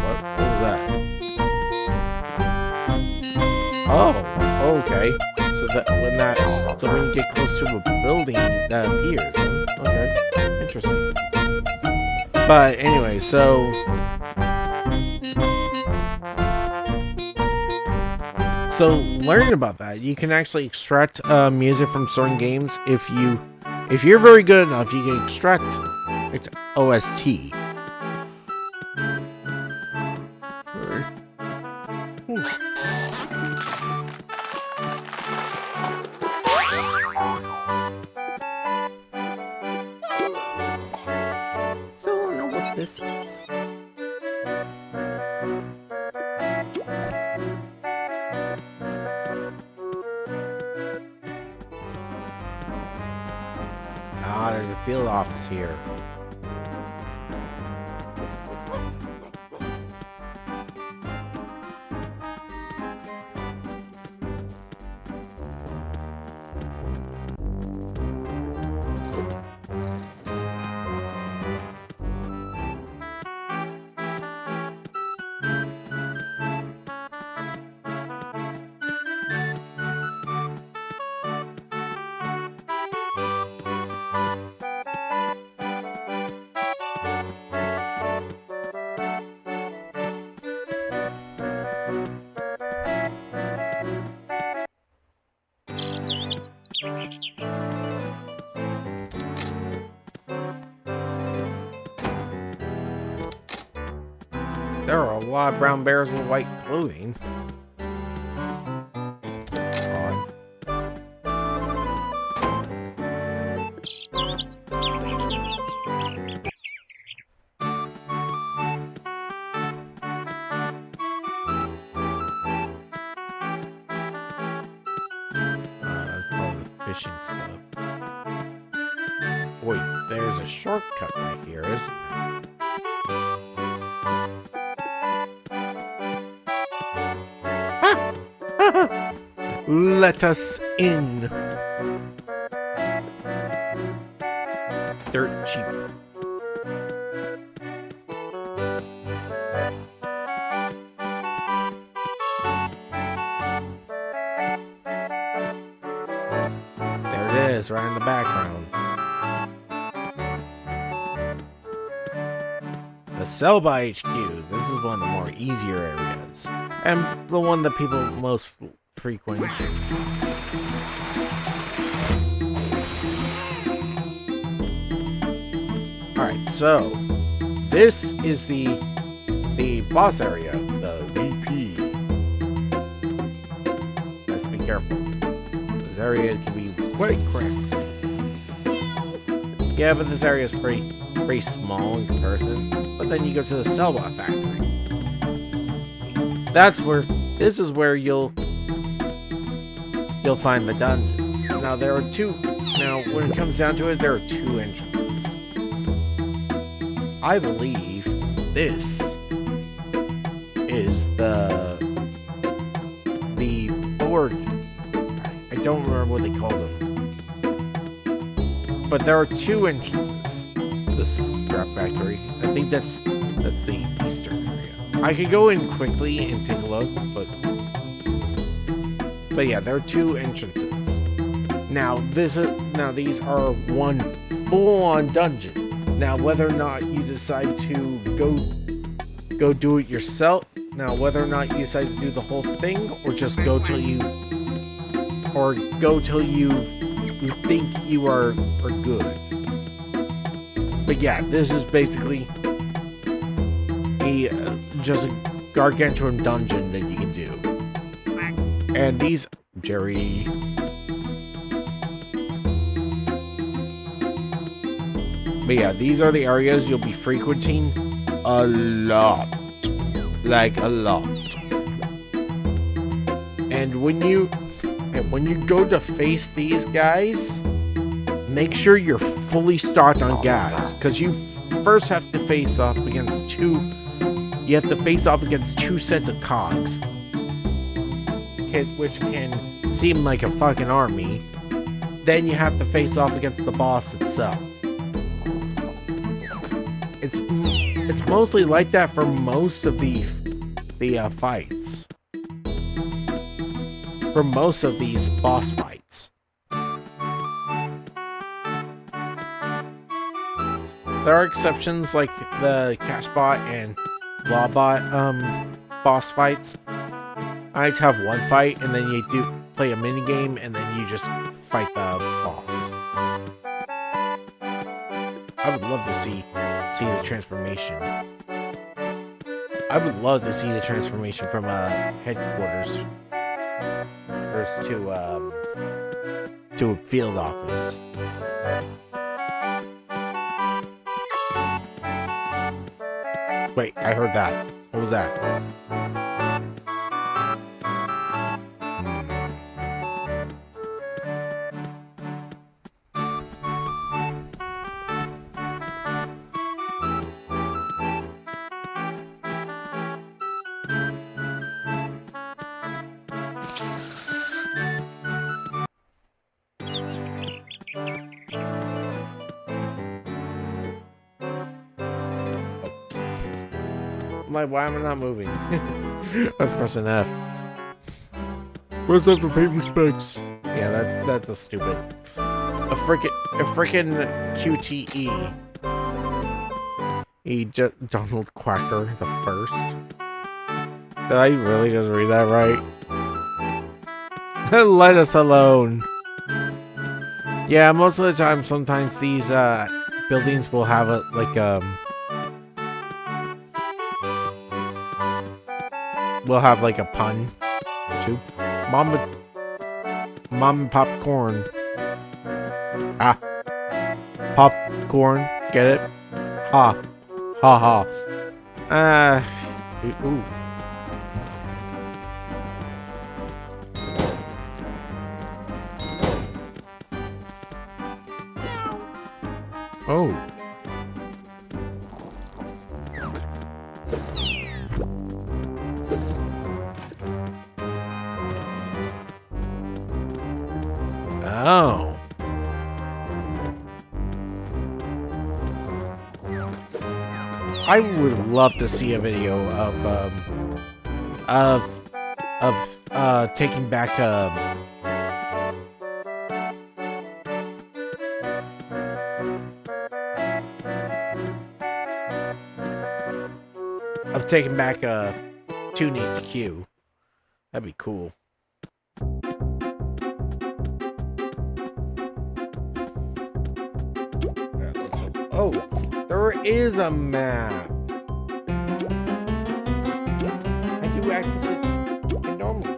what was that? Oh, okay. So when you get close to a building, that appears. Huh? Okay, interesting. But anyway, so learning about that, you can actually extract music from certain games. If you're very good enough, you can extract its OST. Still don't know what this is. Ah, there's a field office here. There are a lot of brown bears with white clothing. That's probably the fishing stuff. Wait, there's a shortcut right here, isn't there? Let us in. Dirt cheap. There it is, right in the background. The Sell by HQ. This is one of the more easier areas, and the one that people most frequent. Alright, so this is the boss area, the VP. Let's be careful. This area can be quite cramped. Yeah, but this area is pretty small in comparison. But then you go to the Cellbot factory. This is where you'll find the dungeons. Now there are two. Now when it comes down to it, there are two entrances. I believe this is the board. I don't remember what they call them. But there are two entrances to this scrap factory. I think that's the eastern area. I could go in quickly and take a look, but yeah, there are two entrances. Now these are one full-on dungeon. Now whether or not you decide to go do it yourself, now whether or not you decide to do the whole thing, or just go till you think you are good. But yeah, this is basically just a gargantuan dungeon that you can do. And these, Jerry. But yeah, these are the areas you'll be frequenting a lot. Like a lot. And when you go to face these guys, make sure you're fully stocked on gas, because you first have to face off against two. You have to face off against two sets of cogs, which can seem like a fucking army. Then you have to face off against the boss itself. It's mostly like that for most of the fights. For most of these boss fights. There are exceptions like the Cashbot and Lawbot boss fights. I like to have one fight and then you do play a mini game and then you just fight the boss. I would love to see the transformation. I would love to see the transformation from headquarters to a field office. Wait, I heard that. What was that? Like, why am I not moving? Let's press an F. Where's that for paper specs? Yeah, that's a stupid. A frickin' QTE. Donald Quacker the first. Did I really just read that right? Let us alone. Yeah, most of the time, sometimes these buildings will have we'll have like a pun too. Mom and popcorn. Ah. Popcorn. Get it? Ha. Ha ha. Ooh. Oh. Oh. I would love to see a video of taking back Toon HQ. That'd be cool. Oh, There is a map. How do you access it normally?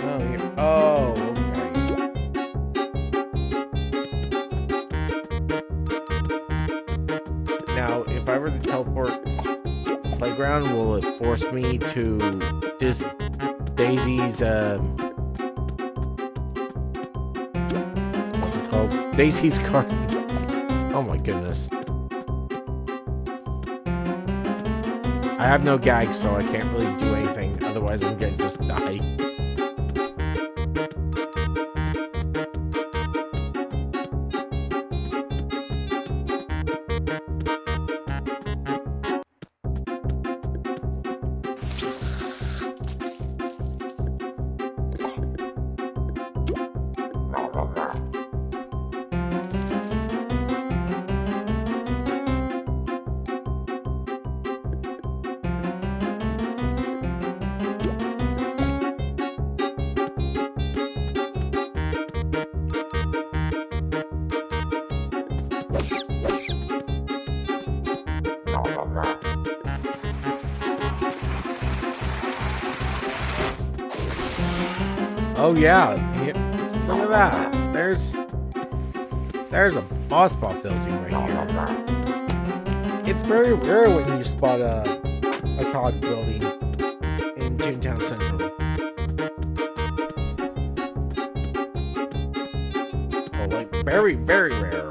Oh, here. Oh, okay. Now, if I were to teleport playground, will it force me to this Daisy's what's it called? Daisy's garden. Oh my goodness. I have no gag, so I can't really do anything. Otherwise, I'm gonna just die. Oh yeah, look at that. There's a boss bot building right here. It's very rare when you spot a cog building in Toontown Central. Oh, like very, very rare.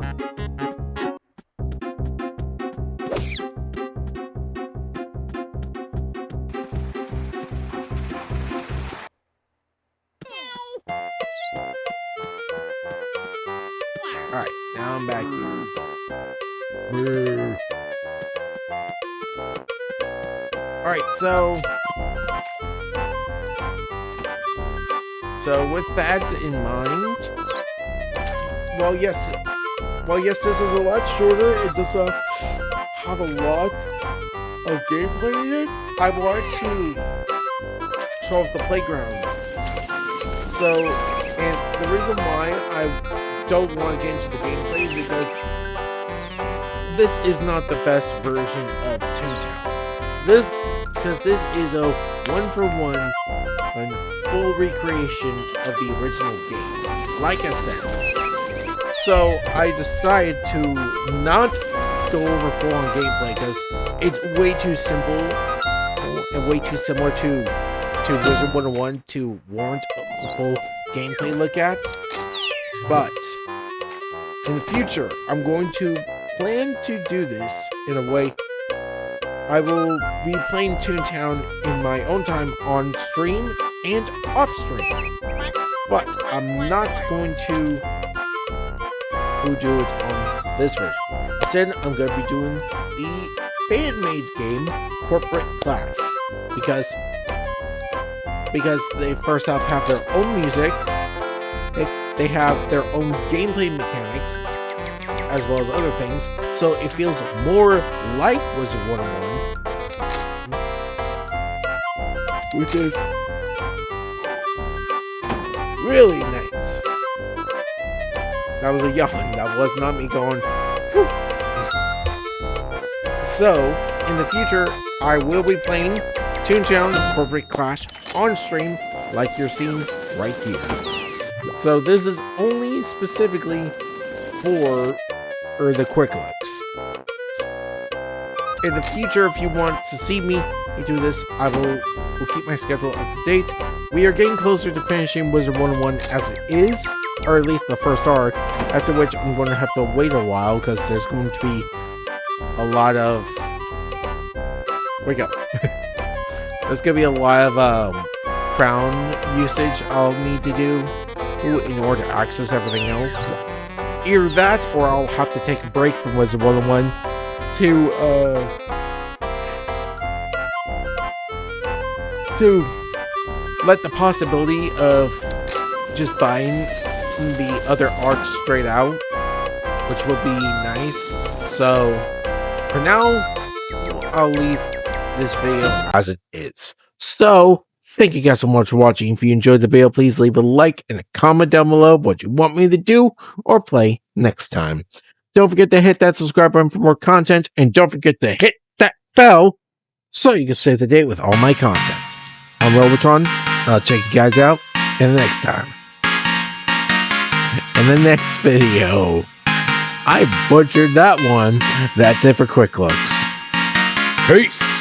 Alright, now I'm back here. Alright, so with that in mind, well yes, this is a lot shorter. It does have a lot of gameplay in it. I want to show off the playground. So, and the reason why I don't want to get into the gameplay is because this is not the best version of Toontown. This is a one-for-one full recreation of the original game, like I said. So I decided to not go over full-on gameplay because it's way too simple and way too similar to Wizard 101 to warrant a full gameplay look at. But in the future, I'm going to plan to do this in a way. I will be playing Toontown in my own time on stream and off stream. But I'm not going to do it on this version. Instead, I'm going to be doing the fan-made game Corporate Clash. Because they first off have their own music. They have their own gameplay mechanics, as well as other things, so it feels more like Wizard 101, which is really nice. That was a yawn, that was not me going, whew. So, in the future, I will be playing Toontown Corporate Clash on stream, like you're seeing right here. So this is only specifically for the quick looks. In the future, if you want to see me do this, I will keep my schedule up to date. We are getting closer to finishing Wizard 101 as it is, or at least the first arc, after which I'm going to have to wait a while because there's going to be a lot of... Wake up. There's going to be a lot of crown usage I'll need to do in order to access everything else. Either that, or I'll have to take a break from Wizard 101 to let the possibility of just buying the other arcs straight out, which will be nice. So, for now, I'll leave this video as it is. So, Thank you guys so much for watching. If you enjoyed the video, please leave a like and a comment down below of what you want me to do or play next time. Don't forget to hit that subscribe button for more content, and don't forget to hit that bell so you can stay up to date with all my content. I'm Robotron. I'll check you guys out in the next time. In the next video. I butchered that one. That's it for Quick Looks. Peace.